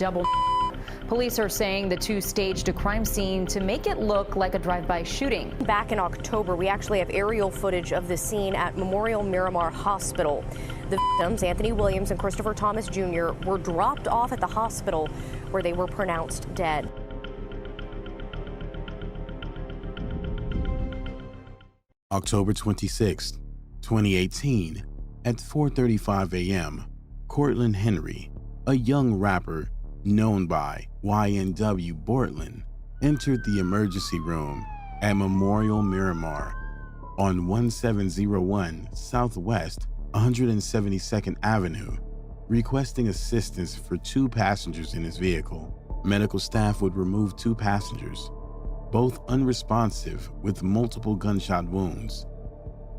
double. Police are saying the two staged a crime scene to make it look like a drive-by shooting. Back in October, we actually have aerial footage of the scene at Memorial Miramar Hospital. The victims, Anthony Williams and Christopher Thomas Jr., were dropped off at the hospital where they were pronounced dead. October 26, 2018, at 4:35 a.m., Cortland Henry, a young rapper known by YNW Bortland, entered the emergency room at Memorial Miramar on 1701 Southwest 172nd Avenue, requesting assistance for two passengers in his vehicle. Medical staff would remove two passengers, both unresponsive with multiple gunshot wounds.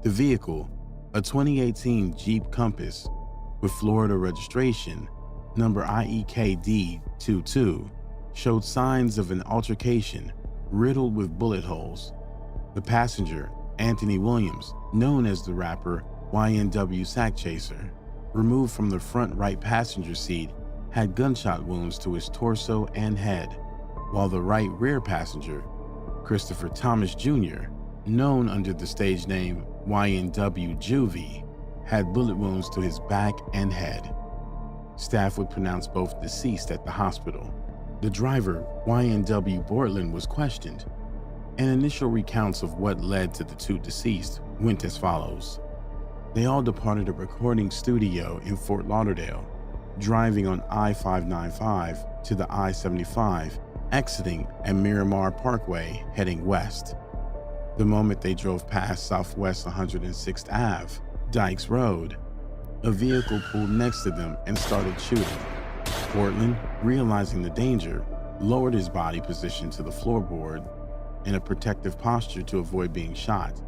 The vehicle, a 2018 Jeep Compass with Florida registration, number IEKD22, showed signs of an altercation riddled with bullet holes. The passenger, Anthony Williams, known as the rapper YNW Sack Chaser, removed from the front right passenger seat, had gunshot wounds to his torso and head, while the right rear passenger, Christopher Thomas Jr., known under the stage name YNW Juvie, had bullet wounds to his back and head. Staff would pronounce both deceased at the hospital. The driver, YNW Bortland, was questioned, and initial recounts of what led to the two deceased went as follows. They all departed a recording studio in Fort Lauderdale, driving on I-595 to the I-75, exiting at Miramar Parkway heading west. The moment they drove past Southwest 106th Ave, Dykes Road, a vehicle pulled next to them and started shooting. Portland, realizing the danger, lowered his body position to the floorboard in a protective posture to avoid being shot.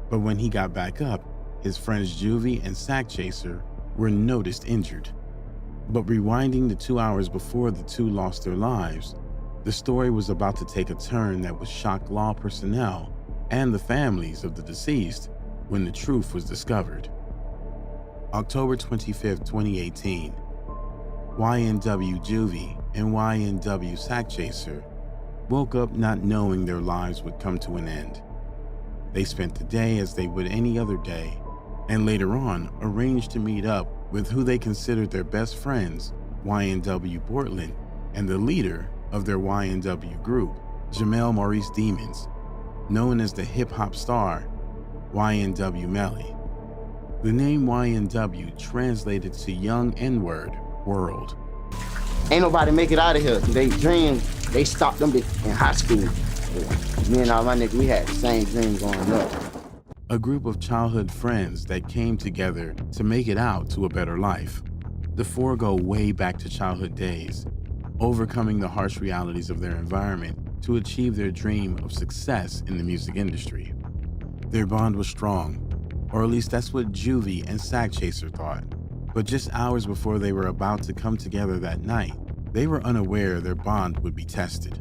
But when he got back up, his friends Juvie and Sack Chaser were noticed injured. But rewinding the 2 hours before the two lost their lives, the story was about to take a turn that would shock law personnel and the families of the deceased when the truth was discovered. October 25, 2018, YNW Juvie and YNW Sack Chaser woke up not knowing their lives would come to an end. They spent the day as they would any other day, and later on arranged to meet up with who they considered their best friends, YNW Bortland, and the leader of their YNW group, Jamel Maurice Demons, known as the hip-hop star YNW Melly. The name YNW translated to Young N-Word World. Ain't nobody make it out of here. They dream, they stopped them in high school. Me and all my niggas, we had the same dream going up. A group of childhood friends that came together to make it out to a better life. The four go way back to childhood days, overcoming the harsh realities of their environment to achieve their dream of success in the music industry. Their bond was strong, or at least that's what Juvie and Sack Chaser thought. But just hours before they were about to come together that night, they were unaware their bond would be tested.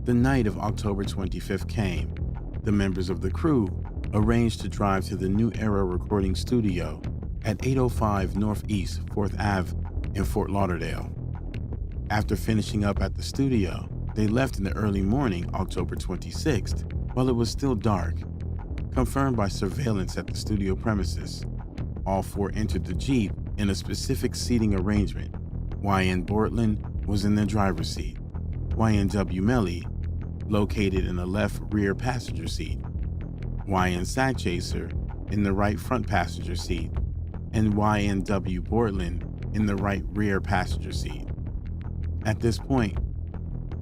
The night of October 25th came. The members of the crew arranged to drive to the New Era recording studio at 805 Northeast 4th Ave in Fort Lauderdale. After finishing up at the studio, they left in the early morning, October 26th, while it was still dark, confirmed by surveillance at the studio premises. All four entered the Jeep in a specific seating arrangement. YN Bortland was in the driver's seat, YNW Melly located in the left rear passenger seat, YN Sack Chaser in the right front passenger seat, and YNW Bortland in the right rear passenger seat. At this point,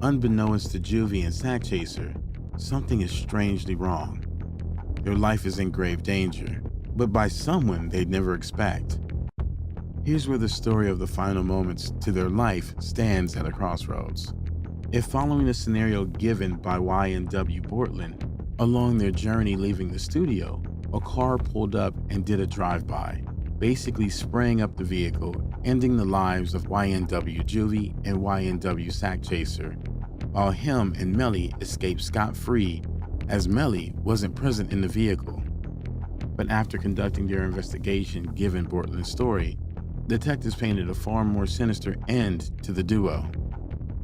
unbeknownst to Juvie and Sack Chaser, something is strangely wrong. Their life is in grave danger, but by someone they'd never expect. Here's where the story of the final moments to their life stands at a crossroads. If following the scenario given by YNW Bortland, along their journey leaving the studio, a car pulled up and did a drive-by, basically spraying up the vehicle, ending the lives of YNW Juvie and YNW Sack Chaser, while him and Melly escaped scot-free as Melly wasn't present in the vehicle. But after conducting their investigation given Bortland's story, detectives painted a far more sinister end to the duo.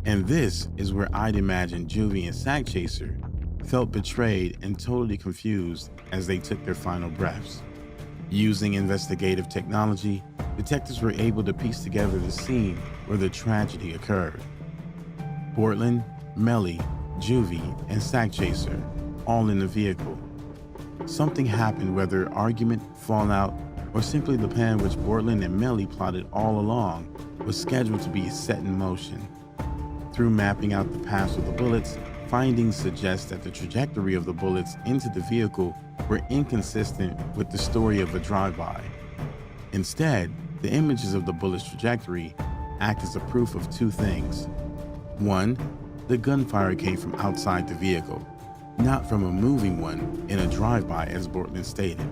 And this is where I'd imagine Juvie and Sakchaser felt betrayed and totally confused as they took their final breaths. Using investigative technology, detectives were able to piece together the scene where the tragedy occurred. Portland, Melly, Juvie, and Sakchaser, all in the vehicle. Something happened, whether argument, fallout, or simply the plan which Portland and Melly plotted all along was scheduled to be set in motion. Through mapping out the paths of the bullets, findings suggest that the trajectory of the bullets into the vehicle were inconsistent with the story of a drive-by. Instead, the images of the bullet's trajectory act as a proof of two things. One, the gunfire came from outside the vehicle, not from a moving one in a drive-by as Portland stated.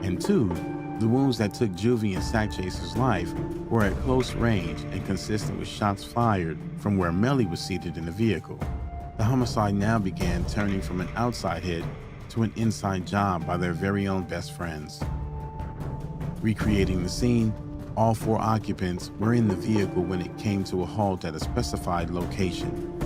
And two, the wounds that took Juvie and Sakchaser's life were at close range and consistent with shots fired from where Melly was seated in the vehicle. The homicide now began turning from an outside hit to an inside job by their very own best friends. Recreating the scene, all four occupants were in the vehicle when it came to a halt at a specified location.